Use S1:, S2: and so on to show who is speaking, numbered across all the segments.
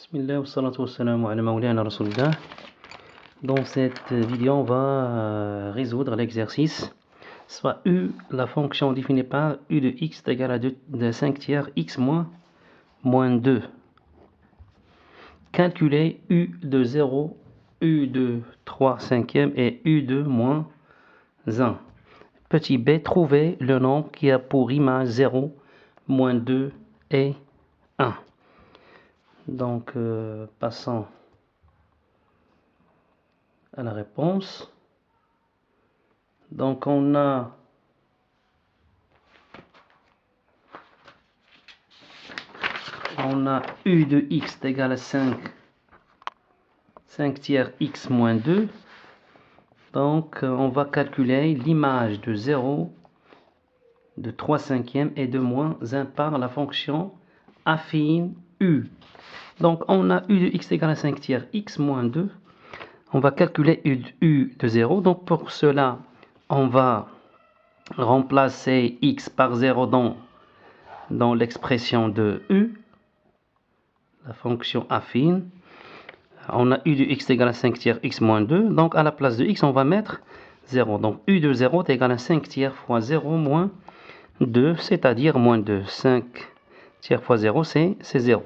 S1: Bismillah wa salatu wa salamu ala mawlana rasulillah. Dans cette vidéo, on va résoudre l'exercice. Soit U, la fonction définie par U de x est égale à 5 tiers x moins 2. Calculer U de 0, U de 3 cinquièmes et U de moins 1. Petit b, trouver le nombre qui a pour image 0, moins 2 et 1. Donc, passons à la réponse. Donc, on a U de x est égal à 5 tiers x moins 2. Donc, on va calculer l'image de 0, de 3 cinquièmes et de moins 1 par la fonction affine U. Donc, on a U de x égale à 5 tiers x moins 2. On va calculer U de 0. Donc, pour cela, on va remplacer x par 0 dans l'expression de U, la fonction affine. On a U de x égale à 5 tiers x moins 2. Donc, à la place de x, on va mettre 0. Donc, U de 0 est égal à 5 tiers fois 0 moins 2, c'est-à-dire moins 2. 5 tiers fois 0, c'est 0.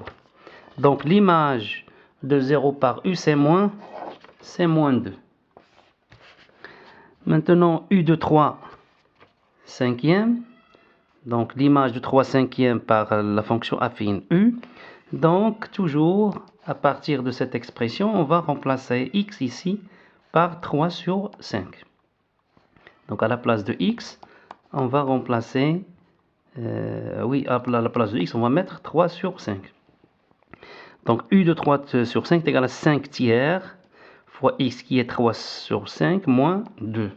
S1: Donc, l'image de 0 par U, c'est moins 2. Maintenant, U de 3 cinquièmes. Donc, l'image de 3 cinquièmes par la fonction affine U. Donc, toujours, à partir de cette expression, on va remplacer x ici par 3 sur 5. Donc, à la place de x, on va remplacer... à la place de x, on va mettre 3 sur 5. Donc, U de 3 sur 5 est égal à 5 tiers fois x qui est 3 sur 5 moins 2.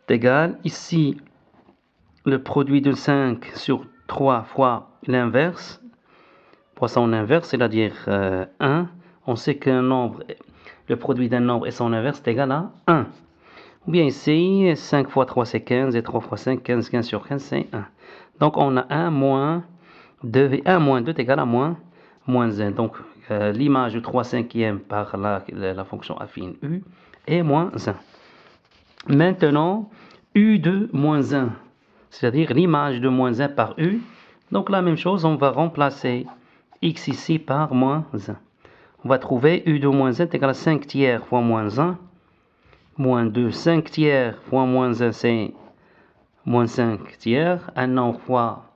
S1: C'est égal, ici, le produit de 5 sur 3 fois l'inverse, fois son inverse, c'est-à-dire 1. On sait qu'un nombre, le produit d'un nombre et son inverse est égal à 1. Ou bien ici, 5 fois 3 c'est 15 et 3 fois 5, 15, 15 sur 15 c'est 1. Donc on a 1 moins 2 et 1 moins 2 est égal à moins 1. Donc l'image de 3 cinquièmes par la fonction affine U est moins 1. Maintenant, U de moins 1, c'est-à-dire l'image de moins 1 par U. Donc la même chose, on va remplacer x ici par moins 1. On va trouver U de moins 1 est égal à 5 tiers fois moins 1, moins 2. 5 tiers fois moins 1, c'est moins 5 tiers. 1 nombre fois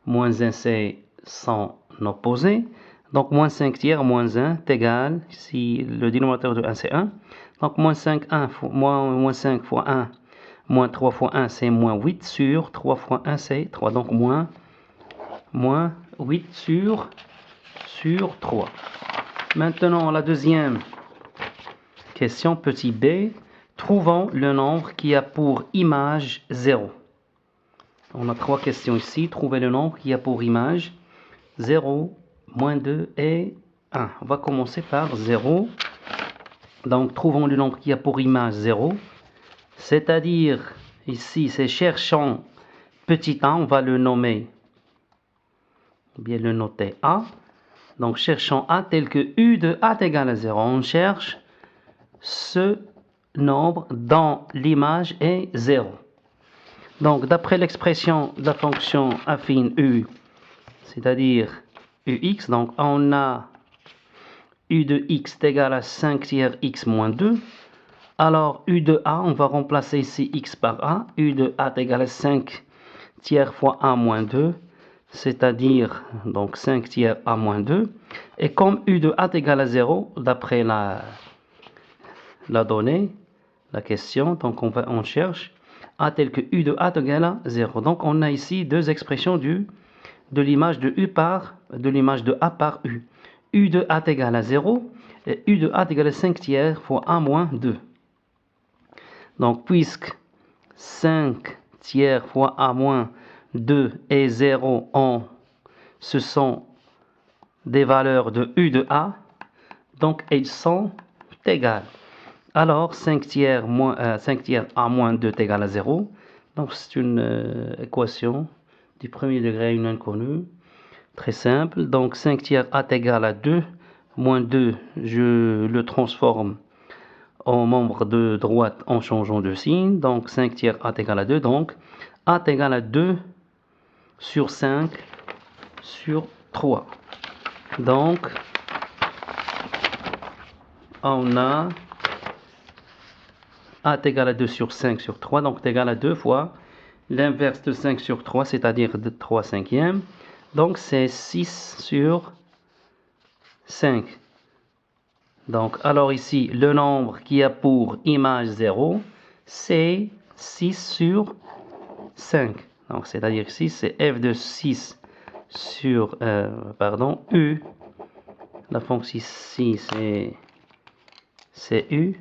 S1: moins 1, c'est son opposé. Donc, moins 5 tiers moins 1 est égal, si le dénominateur de 1, c'est 1. Donc, moins 5 fois 1, moins 3 fois 1, c'est moins 8 sur 3 fois 1, c'est 3. Donc, moins 8 sur 3. Maintenant, la deuxième question, petit b. Trouvons le nombre qui a pour image 0. On a 3 questions ici. Trouvez le nombre qui a pour image 0, moins 2 et 1. On va commencer par 0. Donc, trouvons le nombre qui a pour image 0. C'est-à-dire, ici, c'est cherchons petit a, on va le nommer, ou bien le noter a. Donc, cherchons a tel que U de a est égal à 0. On cherche ce nombre dont l'image est 0. Donc, d'après l'expression de la fonction affine U, c'est-à-dire UX, donc on a U de x est égal à 5 tiers x moins 2. Alors, U de a, on va remplacer ici x par a. U de a est égal à 5 tiers fois a moins 2, c'est-à-dire donc 5 tiers a moins 2. Et comme U de a est égal à 0, d'après la donnée, la question, donc on cherche a tel que U de a est égal à 0. Donc on a ici deux expressions de l'image de l'image de a par U. U de a est égal à 0 et U de a est égal à 5 tiers fois a moins 2. Donc puisque 5 tiers fois a moins 2 et 0 ce sont des valeurs de U de a, donc elles sont égales. Alors, 5 tiers a moins 2 est égal à 0. Donc, c'est une équation du premier degré, une inconnue. Très simple. Donc 5 tiers A est égal à 2. Moins 2, je le transforme en membre de droite en changeant de signe. Donc 5 tiers A est égal à 2. Donc A est égal à 2 sur 5 sur 3. Donc on a A est égal à 2 sur 5 sur 3. Donc c'est égal à 2 fois l'inverse de 5 sur 3, c'est-à-dire de 3 cinquièmes. Donc c'est 6 sur 5. Donc, alors ici, le nombre qui a pour image 0, c'est 6 sur 5. Donc, c'est-à-dire ici, c'est f de 6 sur, u. La fonction ici, c'est u.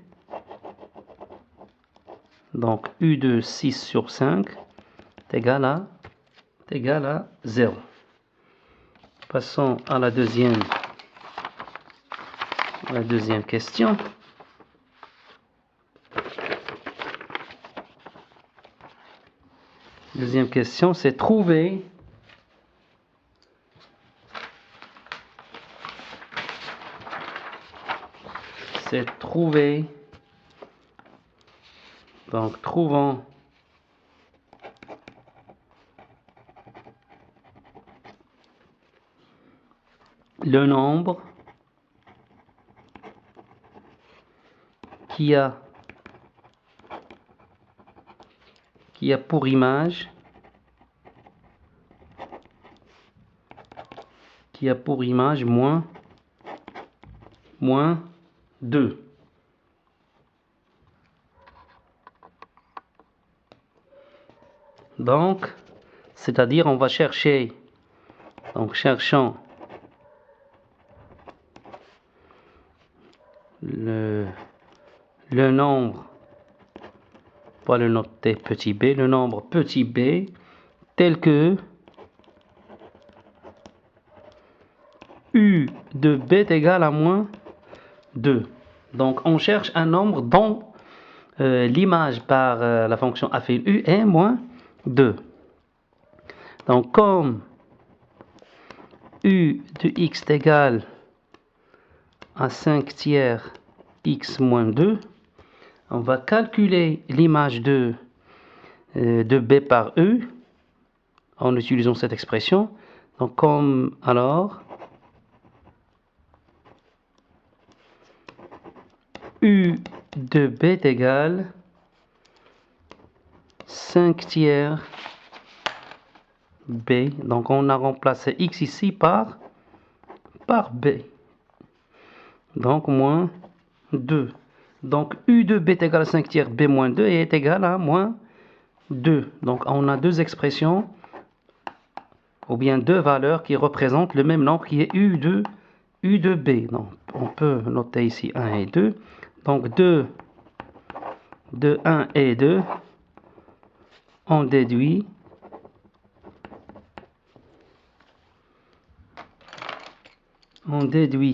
S1: Donc, u de 6 sur 5 est égal à 0. Passons à la deuxième question. Deuxième question, c'est trouver donc trouvons le nombre qui a pour image moins 2. Donc, c'est-à-dire on va chercher, donc cherchons le nombre, pas le noter petit b, le nombre petit b tel que u de b est égal à moins 2. Donc on cherche un nombre dont l'image par la fonction affine u est moins 2. Donc comme u de x est égal à 5 tiers x moins 2, on va calculer l'image de b par u en utilisant cette expression. Donc comme alors u de b est égal 5 tiers b. Donc on a remplacé x ici par b. Donc moins 2. Donc u de b est égal à 5 tiers b moins 2 et est égal à moins 2. Donc on a deux expressions, ou bien deux valeurs qui représentent le même nombre qui est u de b. Donc on peut noter ici 1 et 2. Donc 2 de 1 et 2, on déduit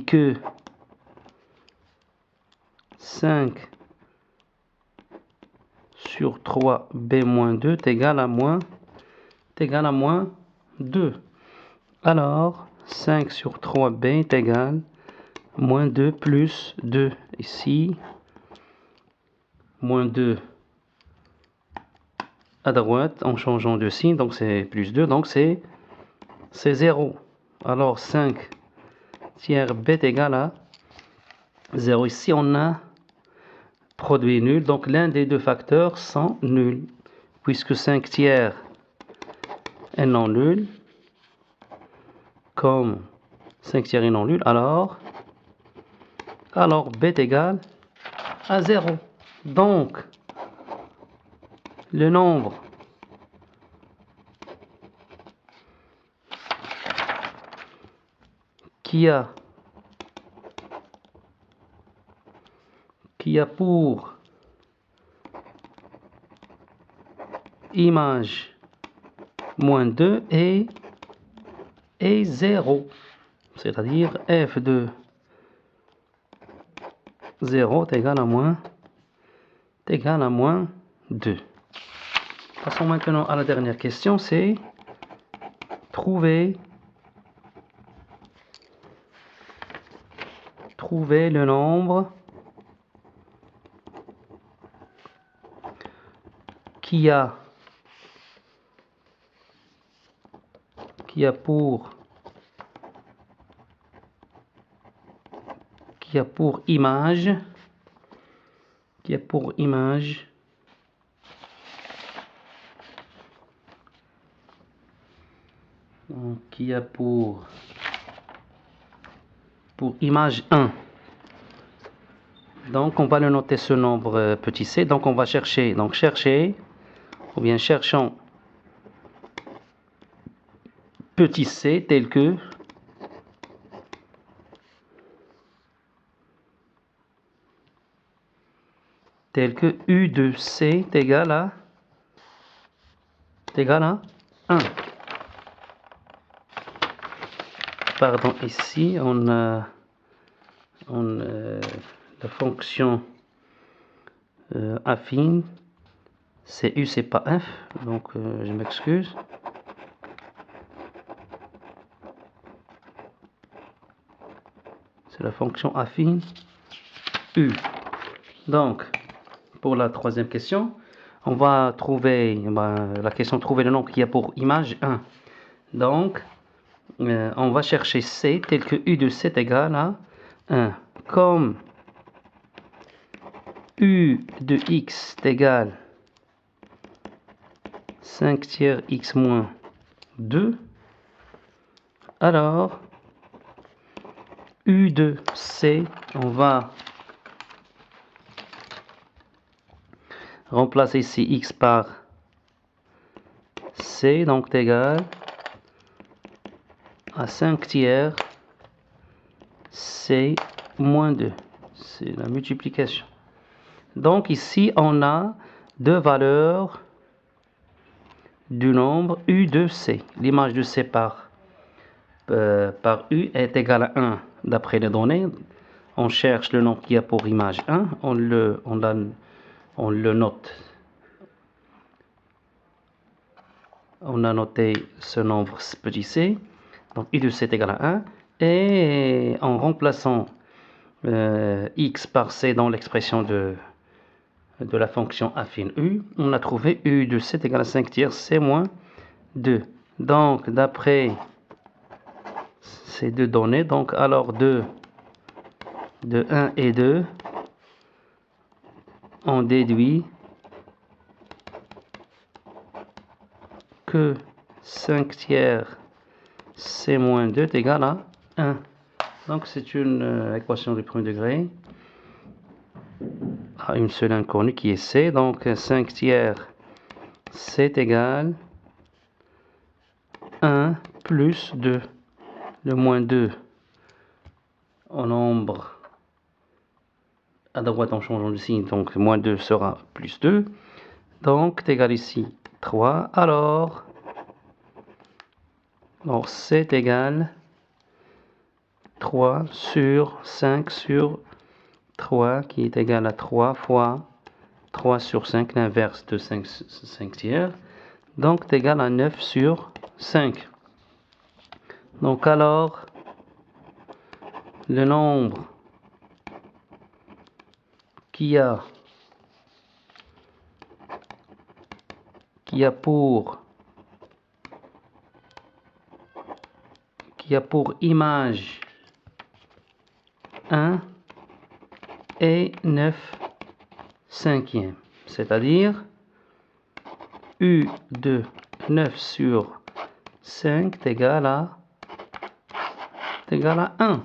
S1: que 5 sur 3 b moins 2 est égal à moins 2. Alors 5 sur 3 b est égal à moins 2 plus 2 ici, moins 2 à droite en changeant de signe, donc c'est plus 2, donc c'est 0. Alors 5 tiers b est égal à 0. Ici on a produit nul, donc l'un des deux facteurs sont nuls, puisque 5 tiers est non nul, comme 5 tiers est non nul, alors b est égal à 0. Donc le nombre qui a pour image moins 2 est 0. C'est-à-dire f de 0 est égal à moins 2. Passons maintenant à la dernière question, c'est trouver trouver le nombre qui a pour image pour image 1. Donc on va le noter ce nombre petit c. Donc on va chercher. Donc chercher, ou bien cherchons petit c tel que U de C est égal à 1. Pardon, ici on a la fonction affine, c'est U, c'est pas F, donc je m'excuse. C'est la fonction affine U. Donc, pour la troisième question, on va trouver la question trouver le nombre qu'il y a pour image 1. Donc, on va chercher C tel que U de C est égal à 1. Comme U de X est égal 5 tiers X moins 2, alors U de C, on va remplacer ici X par C, donc est égal à 5 tiers C moins 2. C'est la multiplication. Donc ici, on a deux valeurs du nombre U de C. L'image de C par U est égale à 1 d'après les données. On cherche le nombre qu'il y a pour image 1. On le note. On a noté ce nombre petit c. Donc U de C est égal à 1. Et en remplaçant X par C dans l'expression de la fonction affine U, on a trouvé U de C est égal à 5 tiers C moins 2. Donc, d'après ces deux données, donc alors de 1 et 2, on déduit que 5 tiers C moins 2 est égal à 1. Donc, c'est une équation du premier degré à une seule inconnue qui est C. Donc, 5 tiers C est égal 1 plus 2. Le moins 2 en nombre à droite en changeant de signe. Donc, moins 2 sera plus 2. Donc, c'est égal ici 3. Alors C est égal 3 sur 5 sur 3 qui est égal à 3 fois 3 sur 5, l'inverse de 5 tiers. Donc, c'est égal à 9 sur 5. Donc, alors, le nombre qui a pour image 1 et 9 cinquièmes, c'est-à-dire U de 9 sur 5 est égal à 1.